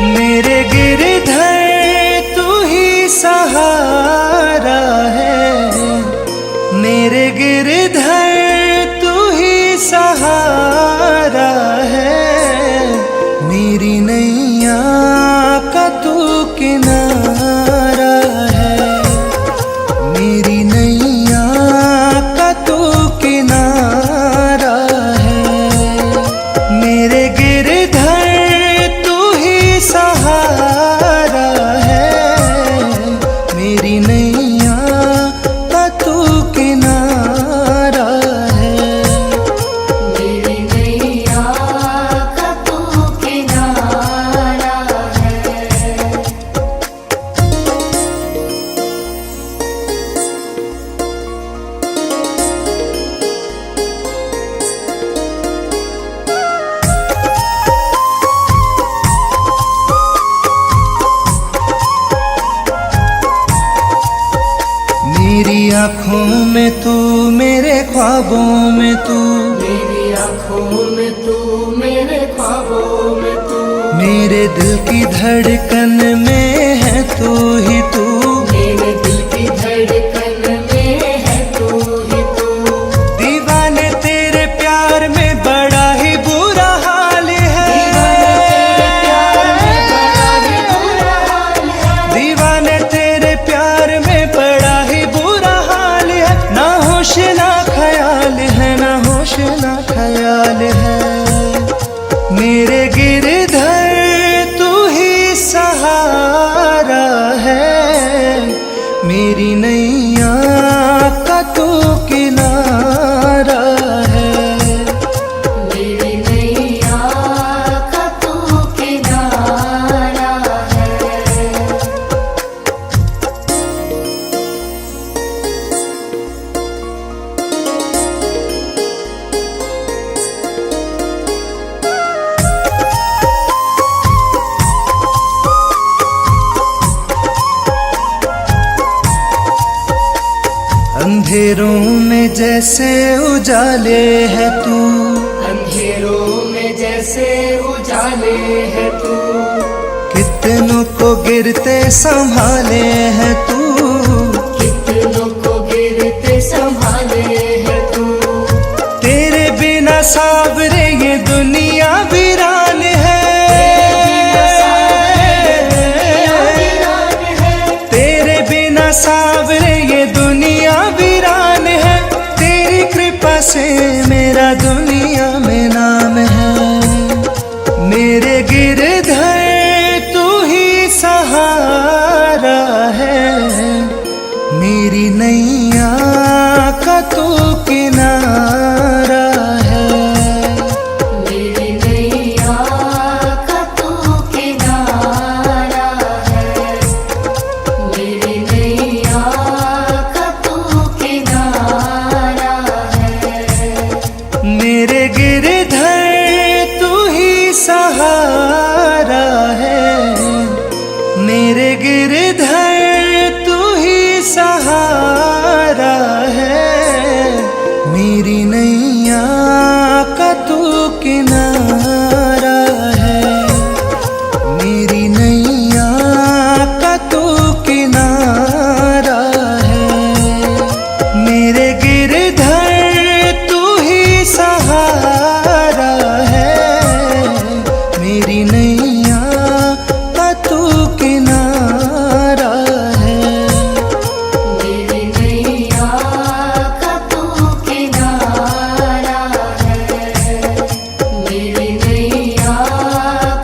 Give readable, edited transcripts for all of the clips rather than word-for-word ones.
मेरे गिरधर तू ही सहारा है, मेरे गिरधर तू ही सहारा है, मेरी नैया का तू किनारा है, मेरी नैया का तू किनारा है, मेरे गिरधर तू ही सहारा है, मेरी नैया का तू किनारा है, मेरी नैया का तू किनारा है। मेरी आँखों में तू, मेरे ख्वाबों में तू, मेरी आँखों में तू, मेरे ख्वाबों में तू, मेरे दिल की धड़कन में है तू ही तू, मेरे दिल की धड़कन में है तू ही तू। दीवाने तेरे प्यार में बड़ा ही बुरा हाल है, दीवाने तेरे प्यार में बड़ा ही बुरा हाल है, ना होश ना ख्याल है, ना होश ना ख्याल है, मेरे गिरधर तू ही सहारा है, मेरी नैया का तू किनारा है, मेरी नैया का तू किनारा है। अंधेरों में जैसे उजाले है तू, अंधेरों में जैसे उजाले है तू, कितनों को गिरते संभाले है तू, कितनों को गिरते संभाले है तू। तेरे बिना सावरे ये दुनिया वीरान है, तेरे बिना सावरे ये दुनिया वीरान है, तेरी कृपा से मेरा दुनिया में नाम है, मेरे गिरधर तू ही सहारा है, मेरी नैया का तू किनारा है, मेरी नैया का तू किनारा है, मेरी नैया का तू किनारा है। मेरे गिरधर तू ही सहारा है, मेरे गिरधर तू ही सहारा है, मेरी नैया का तू किनारा है, मेरी नैया का तू किनारा है, मेरे गिरधर तू ही सहारा है, मेरी नैया का तू किनारा है, मेरी नैया का तू किनारा है, मेरी नैया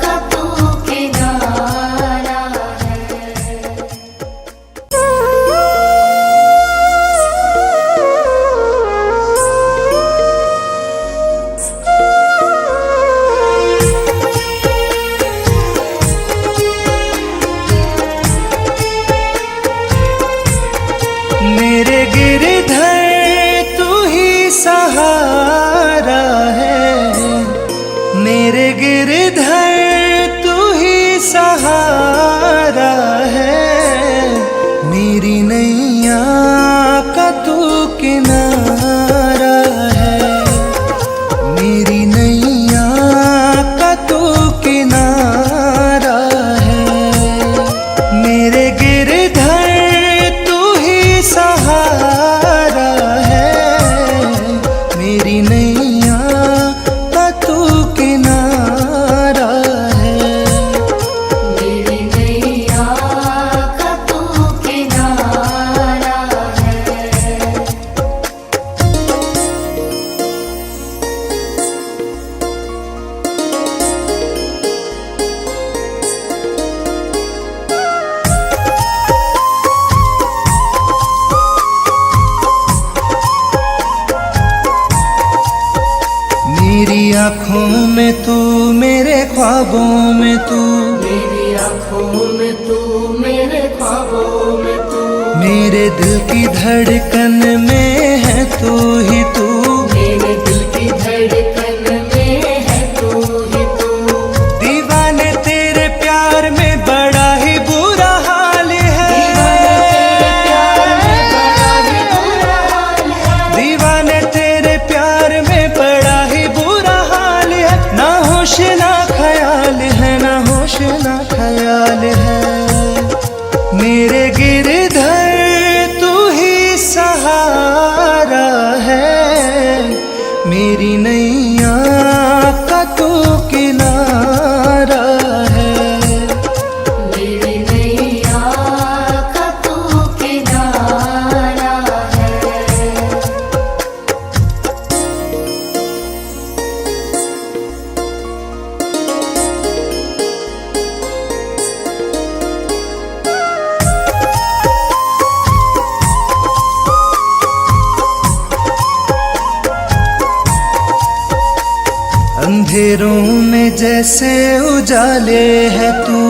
का तू किनारा है। ख्वाबों में तू, मेरी आँखों में तू, मेरे ख्वाबों में तू, मेरे दिल की धड़कन में है तू ही तू, मेरे दिल की धड़कन में है तू ही तू। दीवाने तेरे प्यार में बड़ा ही बुरा हाल है, दीवाने तेरे प्यार में बड़ा ही बुरा हाल है, ना होश ना ख्याल है, ना होश ना ख्याल है। मेरे गिरधर तू ही सहारा है, मेरी नैया का तू किनारा है, मेरी नैया का तू किनारा है। अंधेरों में जैसे उजाले है तू,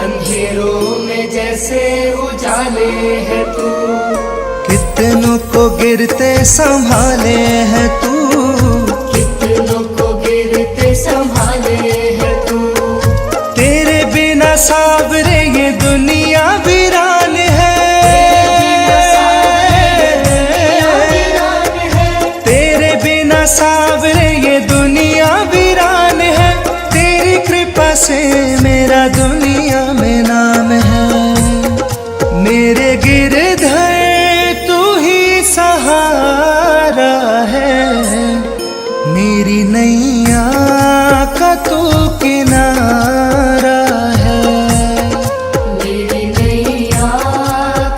अंधेरों में जैसे उजाले है तू, कितनों को गिरते संभाले है तू, कितनों को गिरते संभाले है तू। तेरे बिना सावरे ये दुनिया वीरान है, तेरे बिना सावरे ये दुनिया वीरान है, तेरी कृपा से मेरा दुनिया में नाम है। मेरे गिरधर तू ही सहारा है, मेरी नैया का तू किनारा है, मेरी नैया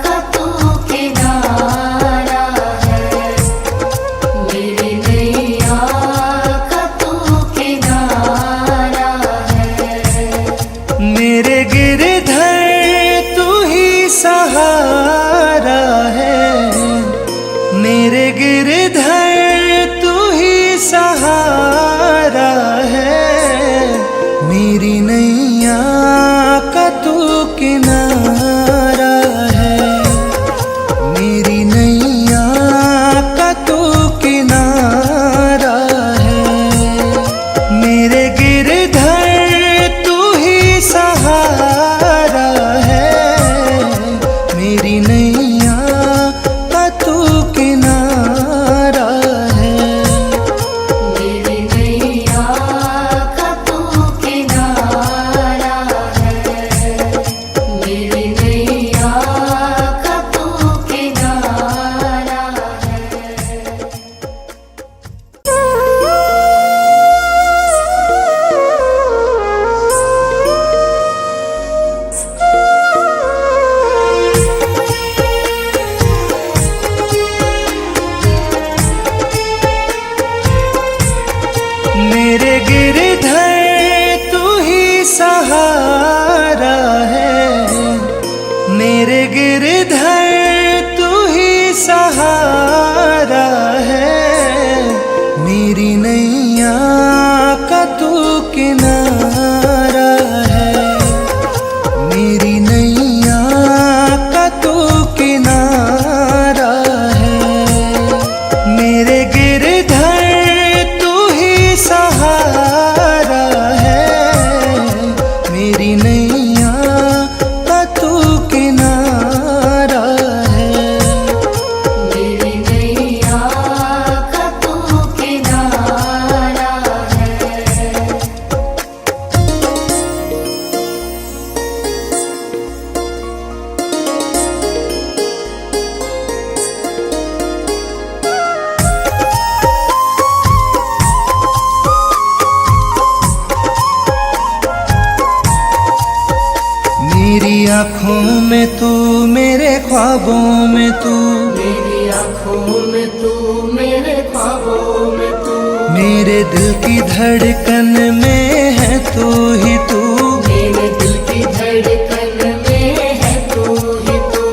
का तू किनारा है, मेरी नैया का तू किनारा है। मेरे गिरधर तू ही सहारा है, मेरे गिरधर तू ही सहारा है, मेरी नैया का तू किनारा है, मेरी नैया का तू किनारा है, मेरे गिरधर तू ही सहारा है, मेरी नैया का तू किनारा है, मेरी नैया का तू किनारा है, मेरी नैया का तू किनारा है। मेरे गिरधर तू ही सहारा है, मेरे गिरधर तू ही सहारा है, मेरी नैया का तू किनारा है, मेरी नैया का तू किनारा है, मेरे गिरधर तू ही सहारा है, मेरी नैया का तू किनारा है, मेरी नैया का तू किनारा है। मेरी आँखों में तू, मेरे ख्वाबों में तू, मेरी आँखों में तू, मेरे ख्वाबों में तू, मेरे दिल की धड़कन में है तू ही तू, मेरे दिल की धड़कन में है तू ही तू।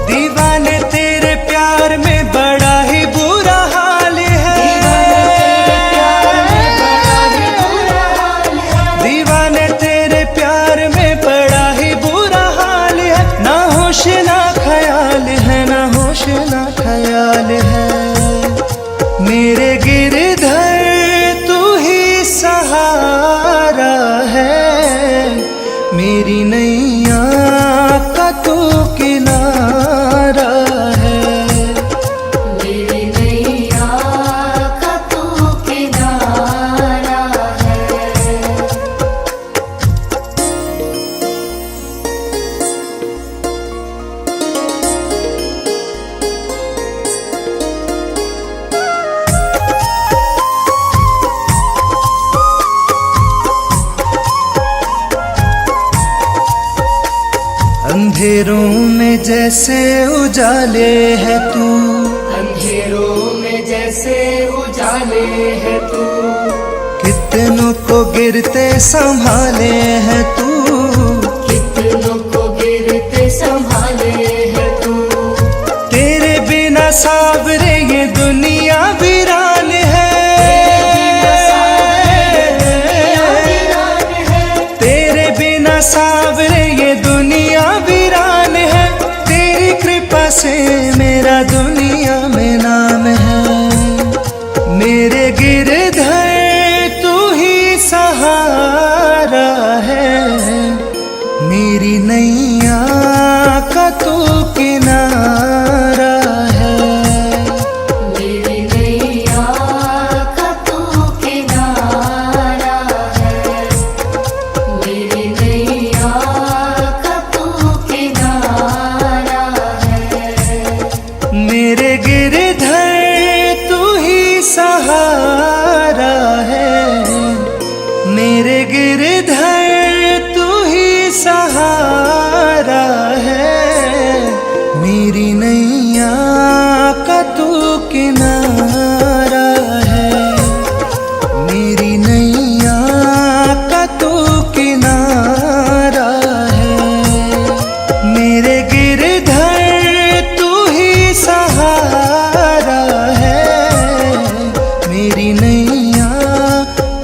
दीवाने तेरे प्यार में बड़ा ही बुरा हाल है, दीवाने तेरे प्यार में बड़ा ही बुरा हाल है, दीवाने अंधेरों में जैसे उजाले है तू, अंधेरों में जैसे उजाले है तू, कितनों को गिरते संभाले है तू, कितनों को गिरते संभाले है तू। तेरे बिना सावरे ये दुनिया वीरान है, तेरे बिना सावरे ये दुनिया वीरान है। तेरी कृपा से मेरा दुनिया में नाम है, मेरे गिरधर तू ही सहारा है, मेरी नैया का तू किनारा है, मेरी नैया का तू किनारा है, मेरी नैया का तू किनारा है। मेरे गिरधर तू ही सहारा है, मेरे गिरधर तू ही सहारा है, मेरी नैया का तू किनारा है, मेरी नैया का तू किनारा है, मेरे गिरधर तू ही सहारा है, मेरी नैया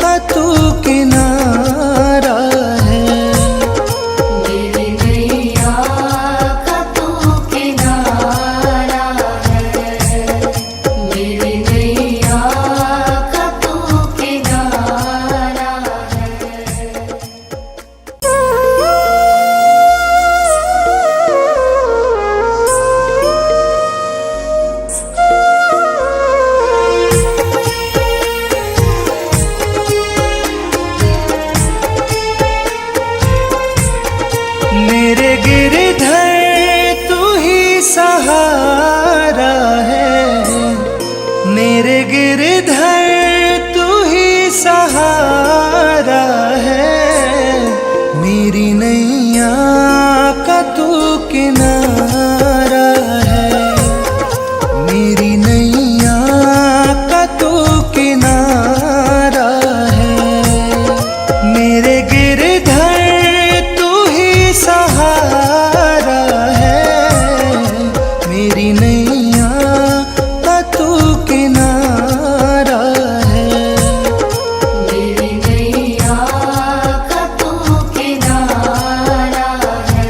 का तू किनारा है। मेरी नैया का तू किनारा है, मेरी नैया का तू किनारा मेरे गिरधर तू ही सहारा है, मेरे गिरधर तू ही सहारा है, मेरी नैया का तू किनारा है, मेरी नैया का तू किनारा है, मेरे गिरधर तू ही सहारा है, मेरी नैया का तू किनारा है। मेरी नैया का तू किनारा है।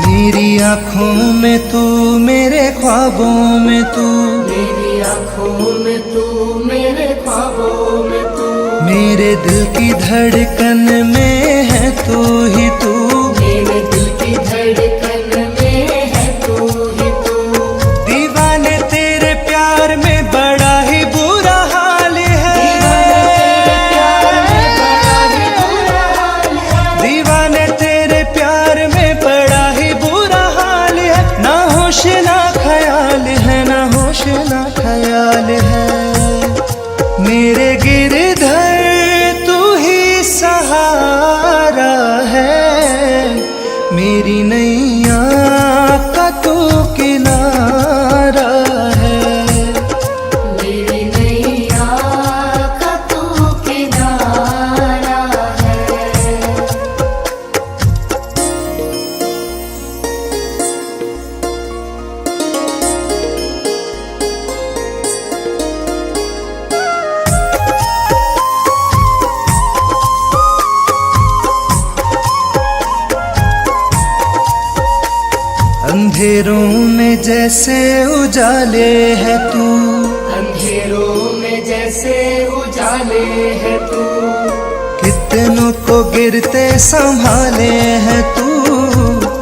मेरी आँखों में तू, मेरे ख्वाबों में तू, मेरी आँखों में तू, मेरे ख्वाबों में तू, मेरे दिल की धड़कन में है तू ही तू, मेरे दिल की धड़कन में है तू ही तू। दीवाने तेरे प्यार में बड़ा ही बुरा हाल है, दीवाने तेरे प्यार में बड़ा ही बुरा हाल है, ना होश ना ख्याल है, ना होश ना ख्याल है, मेरे गिरधर तू ही सहारा है, मेरी नैया का तू किनारा है, मेरी नैया का तू किनारा है। अंधेरों में जैसे उजाले है तू, अंधेरों में जैसे उजाले है तू, कितनों को गिरते संभाले है तू,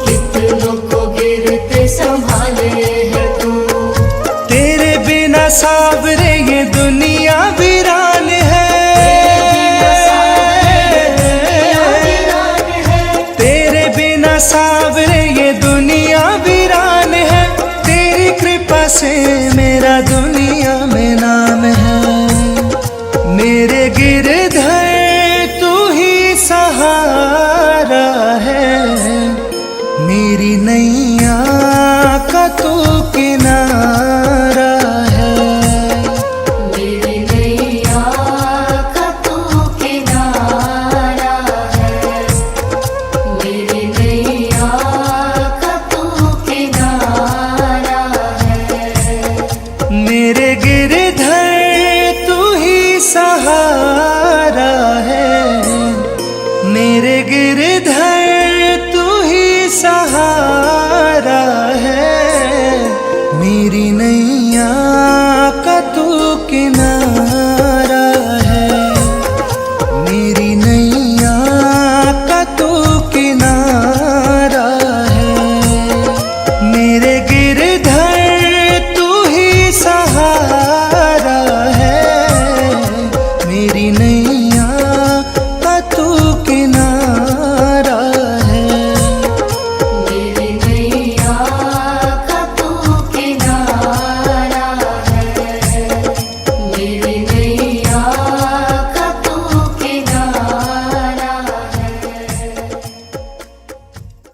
कितनों को गिरते संभाले है तू। तेरे बिना सावरे ये दुनिया वीरान है, से मेरा दुनिया में नाम है। मेरे गिरधर